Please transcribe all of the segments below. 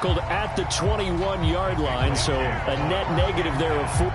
tackled at the 21-yard line, so a net negative there of 4.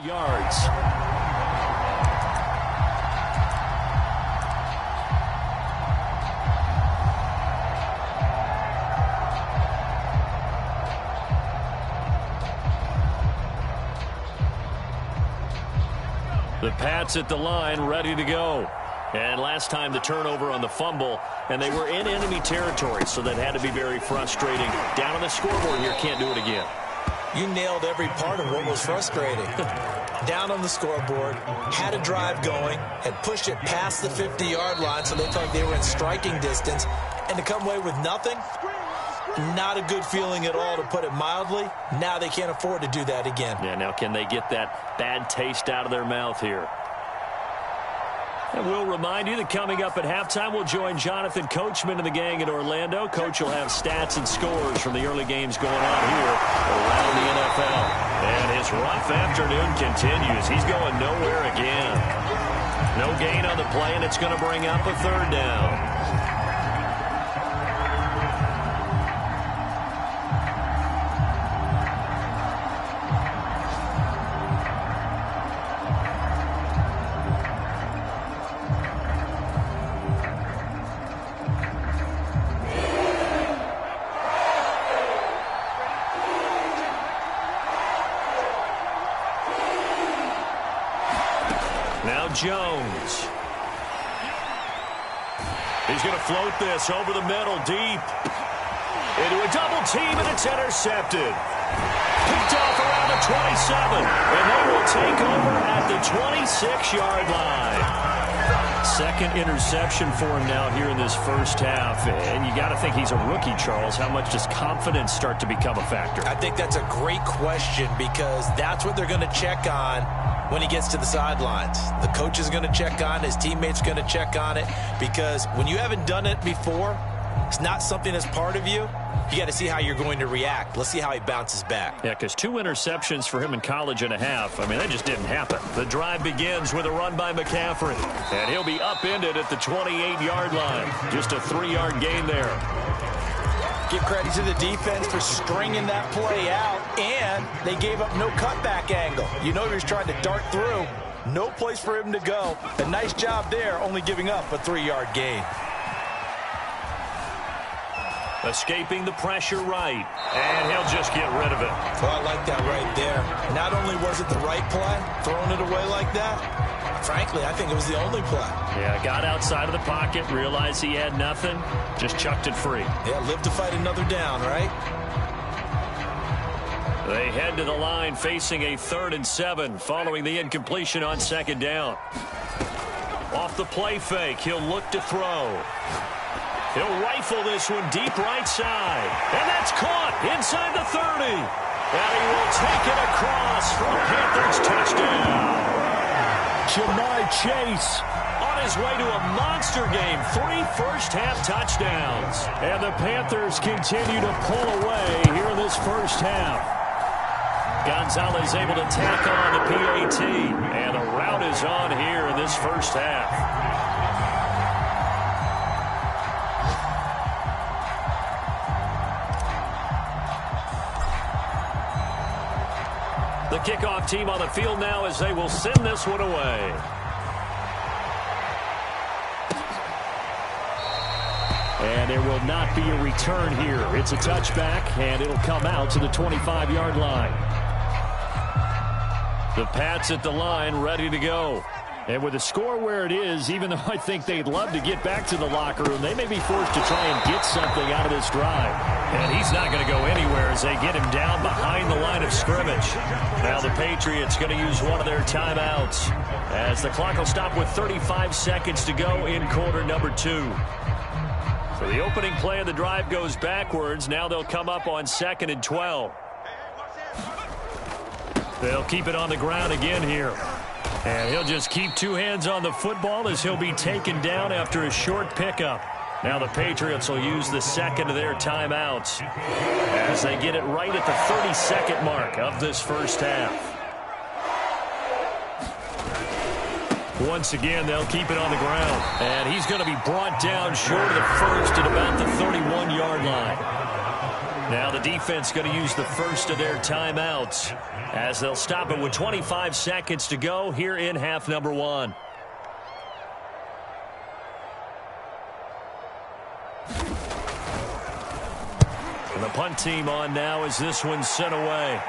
Yards. The Pats at the line, ready to go. And last time the turnover on the fumble, and they were in enemy territory, so that had to be very frustrating. Down on the scoreboard here, can't do it again. You nailed every part of what was frustrating. Down on the scoreboard, had a drive going, had pushed it past the 50-yard line so they felt like they were in striking distance, and to come away with nothing, not a good feeling at all, to put it mildly. Now they can't afford to do that again. Yeah, now can they get that bad taste out of their mouth here? And we'll remind you that coming up at halftime, we'll join Jonathan Coachman and the gang in Orlando. Coach will have stats and scores from the early games going on here around the NFL. And his rough afternoon continues. He's going nowhere again. No gain on the play, and it's going to bring up a third down. Jones. He's going to float this over the middle, deep. Into a double team, and it's intercepted. Picked off around the 27, and they will take over at the 26-yard line. Second interception for him now here in this first half. And you got to think he's a rookie, Charles. How much does confidence start to become a factor? I think that's a great question, because that's what they're going to check on when he gets to the sidelines. The coach is going to check on it. His teammates are going to check on it, because when you haven't done it before, it's not something that's part of you, you got to see how you're going to react. Let's see how he bounces back. Yeah, because 2 interceptions for him in college and a half. I mean, that just didn't happen. The drive begins with a run by McCaffrey. And he'll be upended at the 28-yard line. Just a 3-yard gain there. Give credit to the defense for stringing that play out, and they gave up no cutback angle. You know he was trying to dart through. No place for him to go. A nice job there, only giving up a 3-yard gain. Escaping the pressure right, and he'll just get rid of it. Well, I like that right there. Not only was it the right play, throwing it away like that, frankly, I think it was the only play. Yeah, got outside of the pocket, realized he had nothing, just chucked it free. Yeah, live to fight another down, right? They head to the line facing a 3rd and 7 following the incompletion on 2nd down. Off the play fake, he'll look to throw. He'll rifle this one deep right side. And that's caught inside the 30. And he will take it across for a Panthers touchdown. Jamar Chase on his way to a monster game. 3 first-half touchdowns. And the Panthers continue to pull away here in this first half. Gonzalez able to tack on the PAT. And the route is on here in this first half. The kickoff team on the field now as they will send this one away. And there will not be a return here. It's a touchback, and it'll come out to the 25-yard line. The Pats at the line, ready to go. And with the score where it is, even though I think they'd love to get back to the locker room, they may be forced to try and get something out of this drive. And he's not going to go anywhere as they get him down behind the line of scrimmage. Now the Patriots going to use one of their timeouts as the clock will stop with 35 seconds to go in quarter number 2. So the opening play of the drive goes backwards. Now they'll come up on 2nd and 12. They'll keep it on the ground again here. And he'll just keep 2 hands on the football as he'll be taken down after a short pickup. Now the Patriots will use the 2nd of their timeouts as they get it right at the 30-second mark of this first half. Once again, they'll keep it on the ground. And he's going to be brought down short of the first at about the 31-yard line. Now the defense going to use the first of their timeouts as they'll stop it with 25 seconds to go here in half number 1. And the punt team on now as this one's sent away.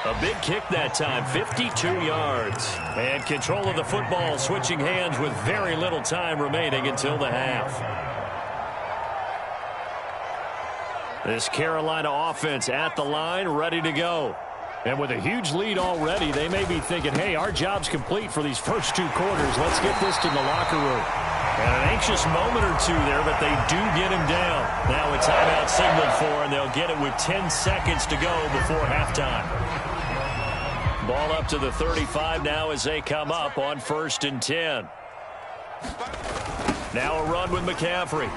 A big kick that time, 52 yards. And control of the football, switching hands with very little time remaining until the half. This Carolina offense at the line, ready to go. And with a huge lead already, they may be thinking, hey, our job's complete for these first 2 quarters. Let's get this to the locker room. And an anxious moment or two there, but they do get him down. Now a timeout signaled for, and they'll get it with 10 seconds to go before halftime. Ball up to the 35 now as they come up on 1st and 10. Now a run with McCaffrey.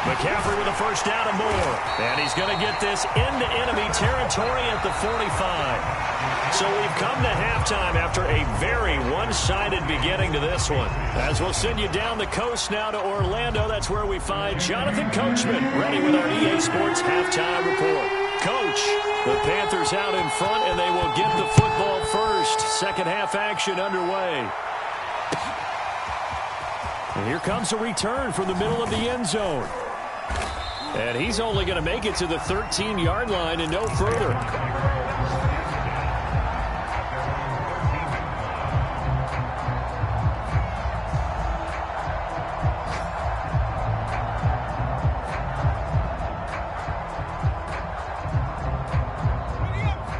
McCaffrey with a first down and more. And he's going to get this into enemy territory at the 45. So we've come to halftime after a very one-sided beginning to this one. As we'll send you down the coast now to Orlando, that's where we find Jonathan Coachman ready with our EA Sports halftime report. Coach, the Panthers out in front, and they will get the football first. Second half action underway. And here comes a return from the middle of the end zone. And he's only going to make it to the 13-yard line and no further.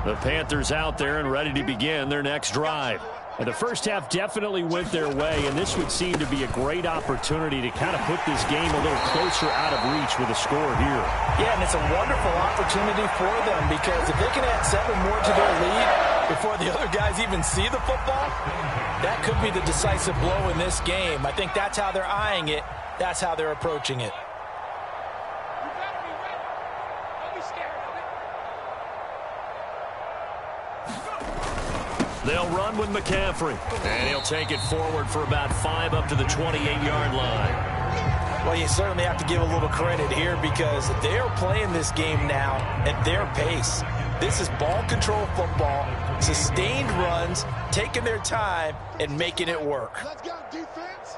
The Panthers out there and ready to begin their next drive. And the first half definitely went their way, and this would seem to be a great opportunity to kind of put this game a little closer out of reach with a score here. Yeah, and it's a wonderful opportunity for them because if they can add 7 more to their lead, before the other guys even see the football? That could be the decisive blow in this game. I think that's how they're eyeing it. That's how they're approaching it. They'll run with McCaffrey. And he'll take it forward for about 5 up to the 28-yard line. Well, you certainly have to give a little credit here because they're playing this game now at their pace. This is ball control football, sustained runs, taking their time, and making it work. Let's go, defense.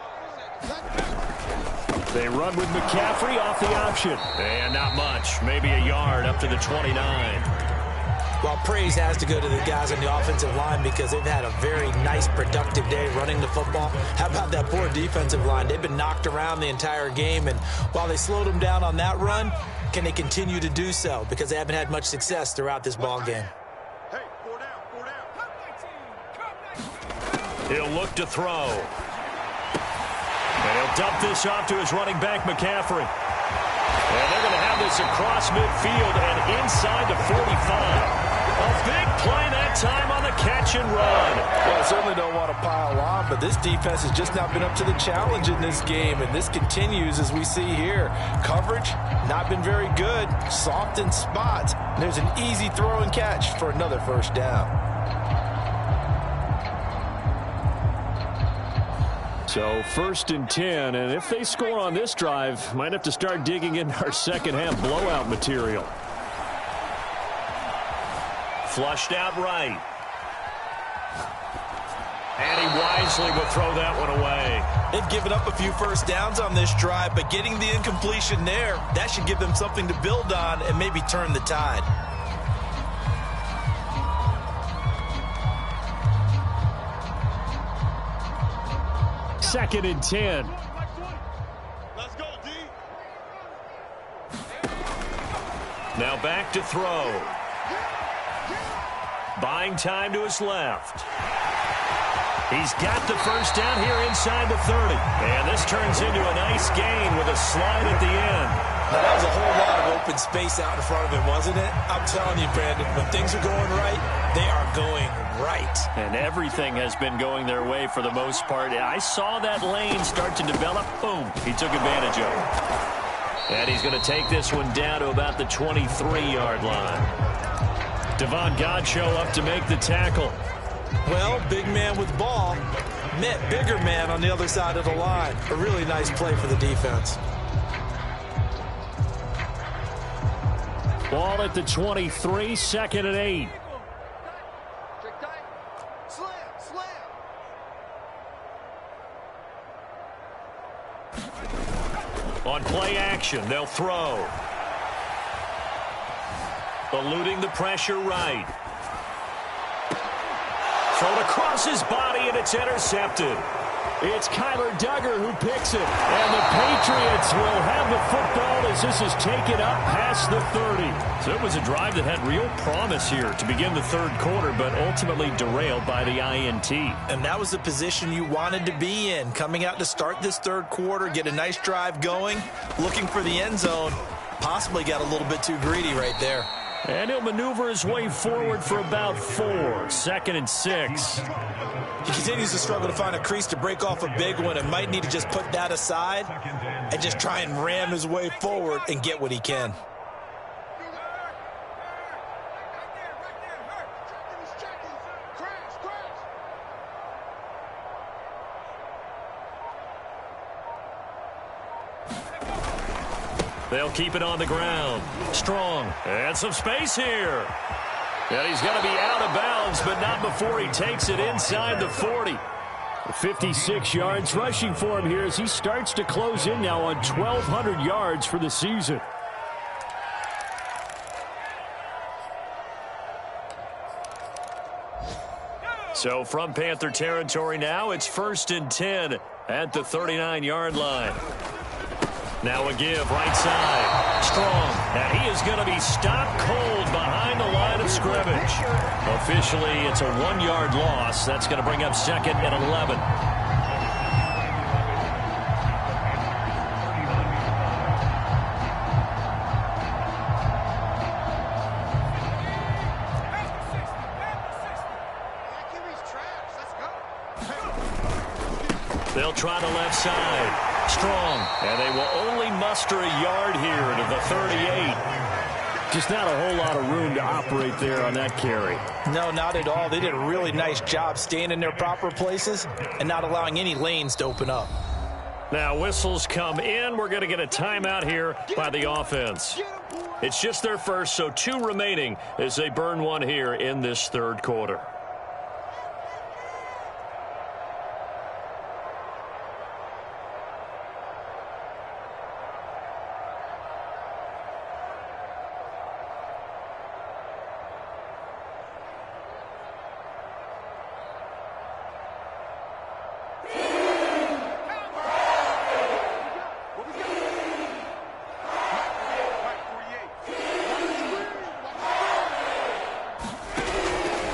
They run with McCaffrey off the option. And not much, maybe a yard up to the 29. Well, praise has to go to the guys on the offensive line because they've had a very nice, productive day running the football. How about that poor defensive line? They've been knocked around the entire game, and while they slowed them down on that run, can they continue to do so? Because they haven't had much success throughout this ball game. Hey, 4 down. He'll look to throw. And he'll dump this off to his running back, McCaffrey. And they're going to have this across midfield and inside the 45. A big play that time on the catch and run. Well, I certainly don't want to pile on, but this defense has just not been up to the challenge in this game, and this continues as we see here. Coverage, not been very good, soft in spots. There's an easy throw and catch for another first down. So 1st and 10, and if they score on this drive, might have to start digging in our second half blowout material. Flushed out right. And he wisely will throw that one away. They've given up a few first downs on this drive, but getting the incompletion there, that should give them something to build on and maybe turn the tide. Second and 10. Let's go, D. Now back to throw. Buying time to his left. He's got the first down here inside the 30. And this turns into a nice gain with a slide at the end. Now, that was a whole lot of open space out in front of him, wasn't it? I'm telling you, Brandon, when things are going right, they are going right. And everything has been going their way for the most part. I saw that lane start to develop. Boom. He took advantage of it. And he's going to take this one down to about the 23-yard line. Devon Godchaux up to make the tackle. Well, big man with ball met bigger man on the other side of the line. A really nice play for the defense. Ball at the 23, 2nd and 8. Check tight. Slam, slam. On play action, they'll throw. Eluding the pressure right. Thrown across his body, and it's intercepted. It's Kyler Duggar who picks it. And the Patriots will have the football as this is taken up past the 30. So it was a drive that had real promise here to begin the 3rd quarter, but ultimately derailed by the INT. And that was the position you wanted to be in. Coming out to start this 3rd quarter, get a nice drive going, looking for the end zone. Possibly got a little bit too greedy right there. And he'll maneuver his way forward for about 4. 2nd and 6. He continues to struggle to find a crease to break off a big one and might need to just put that aside and just try and ram his way forward and get what he can. They'll keep it on the ground. Strong. And some space here. And he's going to be out of bounds, but not before he takes it inside the 40. 56 yards rushing for him here as he starts to close in now on 1,200 yards for the season. So from Panther territory now, it's 1st and 10 at the 39-yard line. Now a give, right side. Strong. And he is going to be stopped cold behind the line of scrimmage. Officially, it's a 1-yard loss. That's going to bring up 2nd and 11. They'll try the left side. Strong. And they will only muster a yard here to the 38. Just not a whole lot of room to operate there on that carry. No, not at all. They did a really nice job staying in their proper places and not allowing any lanes to open up. Now whistles come in. We're going to get a timeout here by the offense. It's just their first, so 2 remaining as they burn one here in this third quarter.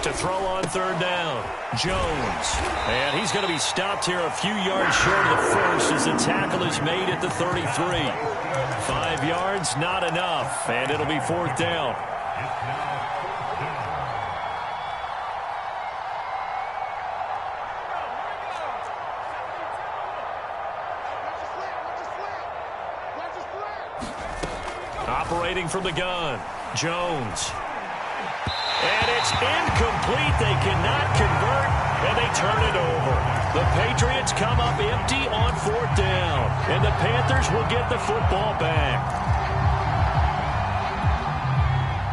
To throw on third down, Jones. And he's going to be stopped here a few yards short of the first as the tackle is made at the 33. 5 yards, not enough, and it'll be fourth down. Operating from the gun, Jones. And it's incomplete. They cannot convert, and they turn it over. The Patriots come up empty on fourth down, and the Panthers will get the football back.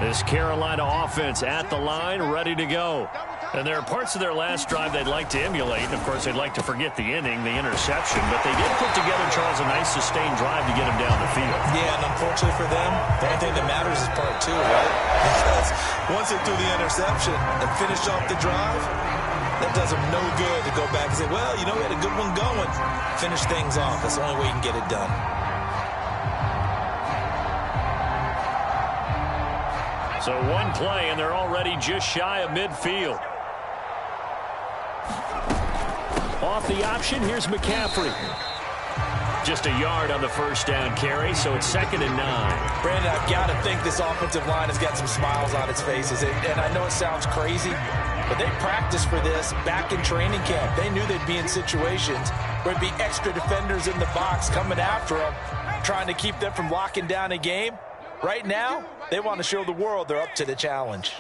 This Carolina offense at the line, ready to go. And there are parts of their last drive they'd like to emulate. And, of course, they'd like to forget the inning, the interception. But they did put together, Charles, a nice sustained drive to get them down the field. Yeah, and unfortunately for them, the only thing that matters is part 2, right? Because once they threw the interception and finished off the drive, that does them no good to go back and say, well, you know, we had a good one going. Finish things off. That's the only way you can get it done. So one play, and they're already just shy of midfield. Off the option, here's McCaffrey. Just a yard on the first down carry, so it's 2nd and 9. Brandon, I've got to think this offensive line has got some smiles on its faces. And I know it sounds crazy, but they practiced for this back in training camp. They knew they'd be in situations where there'd be extra defenders in the box coming after them, trying to keep them from locking down a game. Right now, they want to show the world they're up to the challenge.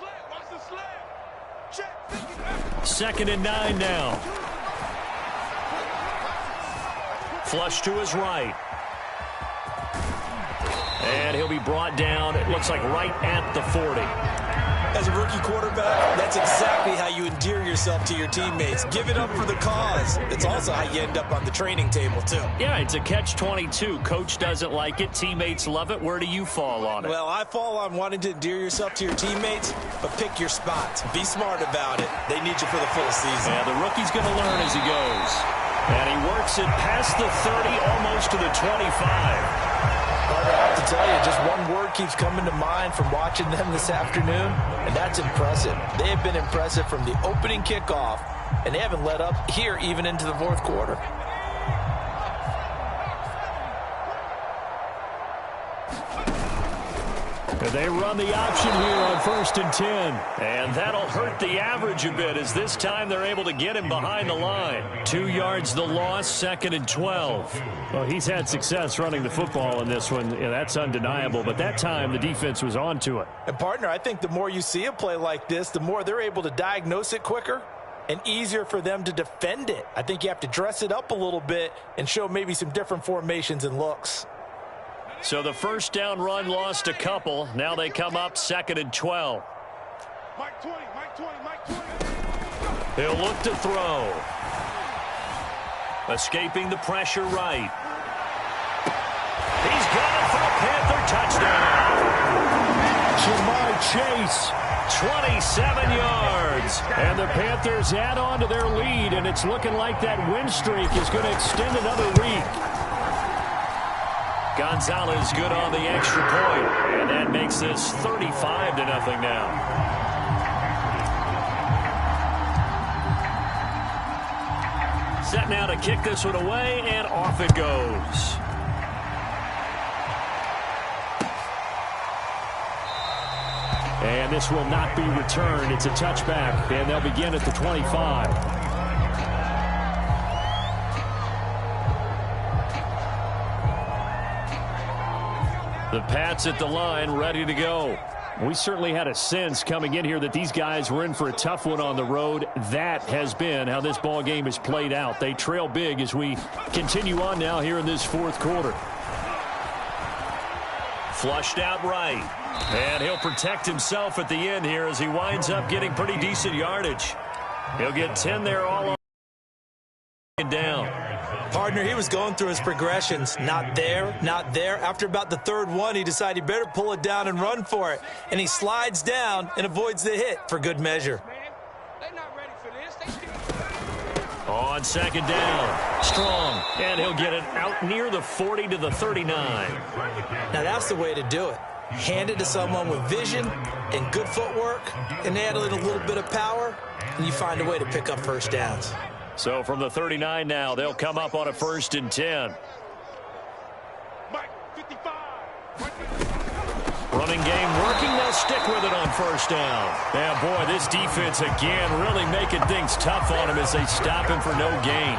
2nd and 9 now. Flush to his right. And he'll be brought down, it looks like right at the 40. As a rookie quarterback, that's exactly how you endear yourself to your teammates. Give it up for the cause. It's also how you end up on the training table, too. Yeah, it's a catch-22. Coach doesn't like it. Teammates love it. Where do you fall on it? Well, I fall on wanting to endear yourself to your teammates, but pick your spots. Be smart about it. They need you for the full season. Yeah, the rookie's going to learn as he goes. And he works it past the 30, almost to the 25. I have to tell you, just one word keeps coming to mind from watching them this afternoon, and that's impressive. They have been impressive from the opening kickoff, and they haven't let up here even into the fourth quarter. They run the option here on 1st and 10. And that'll hurt the average a bit as this time they're able to get him behind the line. 2 yards the loss, 2nd and 12. Well, he's had success running the football in this one. Yeah, that's undeniable. But that time the defense was on to it. And, partner, I think the more you see a play like this, the more they're able to diagnose it quicker and easier for them to defend it. I think you have to dress it up a little bit and show maybe some different formations and looks. So the first down run lost a couple. Now they come up 2nd and 12. Mike 20, Mike 20, Mike 20. He'll look to throw. Escaping the pressure right. He's got it for a Panther touchdown. Jamar Chase, 27 yards. And the Panthers add on to their lead, and it's looking like that win streak is going to extend another week. Gonzalez good on the extra point, and that makes this 35-0 now. Set now to kick this one away, and off it goes. And this will not be returned. It's a touchback, and they'll begin at the 25. The Pats at the line, ready to go. We certainly had a sense coming in here that these guys were in for a tough one on the road. That has been how this ball game has played out. They trail big as we continue on now here in this fourth quarter. Flushed out right. And he'll protect himself at the end here as he winds up getting pretty decent yardage. He'll get 10 there all on down. Partner, he was going through his progressions. Not there, not there. After about the third one, he decided he better pull it down and run for it. And he slides down and avoids the hit for good measure. On second down, Strong. And he'll get it out near the 40 to the 39. Now that's the way to do it. Hand it to someone with vision and good footwork and add in a little bit of power, and you find a way to pick up first downs. So from the 39 now, they'll come up on a 1st and 10. Running game working. They'll stick with it on 1st down. Yeah, boy, this defense again really making things tough on him as they stop him for no gain.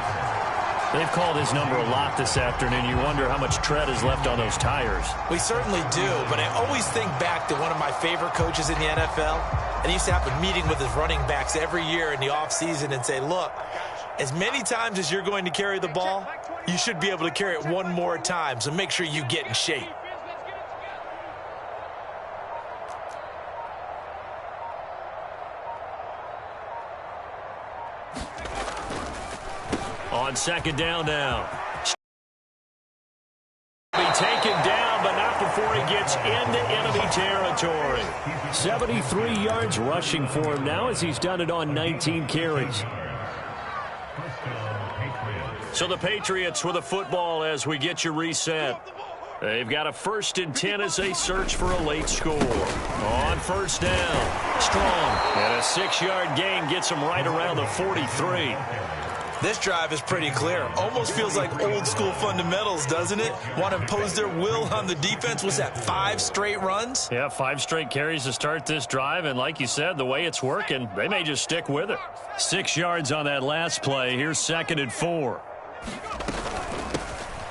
They've called his number a lot this afternoon. You wonder how much tread is left on those tires. We certainly do, but I always think back to one of my favorite coaches in the NFL. And he used to have a meeting with his running backs every year in the offseason and say, look, as many times as you're going to carry the ball, you should be able to carry it one more time, so make sure you get in shape. On second down now. Be taken down, but not before he gets into enemy territory. 73 yards rushing for him now as he's done it on 19 carries. So the Patriots with a football as we get you reset. They've got a 1st and 10 as they search for a late score. On 1st down, Strong. And a 6-yard gain gets him right around the 43. This drive is pretty clear. Almost feels like old school fundamentals, doesn't it? Want to impose their will on the defense. Was that 5 straight runs? Yeah, 5 straight carries to start this drive. And like you said, the way it's working, they may just stick with it. 6 yards on that last play. Here's 2nd and 4.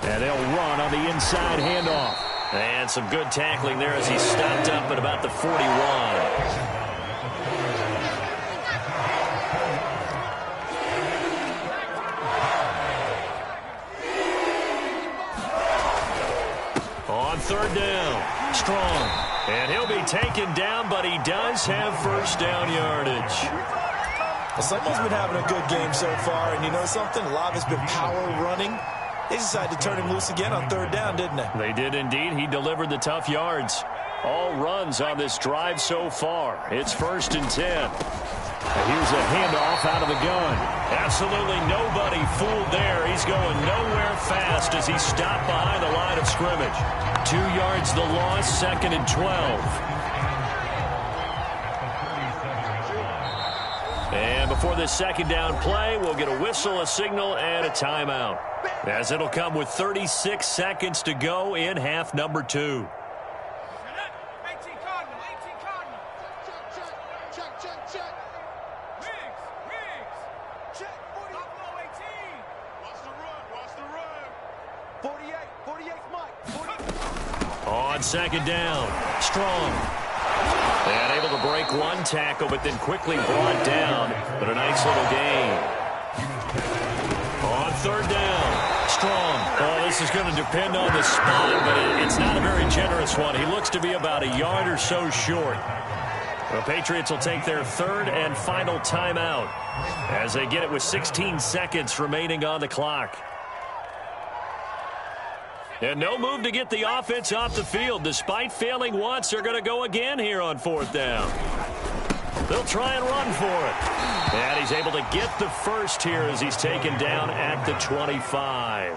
And they'll run on the inside handoff. And some good tackling there as he stopped up at about the 41. On 3rd down, Strong. And he'll be taken down, but he does have 1st down yardage. Well, someone's been having a good game so far, and you know something? A lot has been power running. They decided to turn him loose again on 3rd down, didn't they? They did indeed. He delivered the tough yards. All runs on this drive so far. It's 1st and 10. And here's a handoff out of the gun. Absolutely nobody fooled there. He's going nowhere fast as he stopped behind the line of scrimmage. 2 yards the loss, 2nd and 12. And before this 2nd down play, we'll get a whistle, a signal, and a timeout, as it'll come with 36 seconds to go in half number 2. On 2nd down, Strong. And able to break one tackle, but then quickly brought down. But a nice little gain. On 3rd down, Strong. Oh, this is going to depend on the spot, but it's not a very generous one. He looks to be about a yard or so short. The Patriots will take their 3rd and final timeout as they get it with 16 seconds remaining on the clock. And no move to get the offense off the field. Despite failing once, they're going to go again here on 4th down. They'll try and run for it. And he's able to get the 1st here as he's taken down at the 25.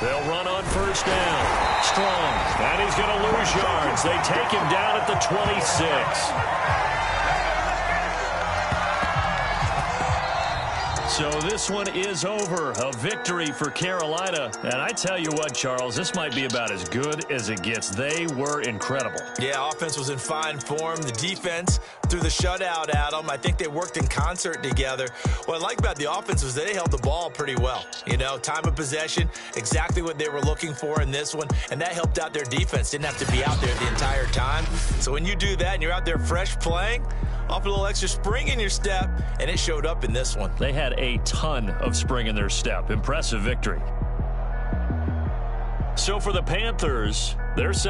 They'll run on 1st down. Strong. And he's going to lose yards. They take him down at the 26. So this one is over. A victory for Carolina. And I tell you what, Charles, this might be about as good as it gets. They were incredible. Yeah, offense was in fine form. The defense threw the shutout at them. I think they worked in concert together. What I like about the offense was they held the ball pretty well. You know, time of possession, exactly what they were looking for in this one. And that helped out their defense. Didn't have to be out there the entire time. So when you do that and you're out there fresh playing, off a little extra spring in your step, and it showed up in this one. They had a ton of spring in their step. Impressive victory. So for the Panthers, they're set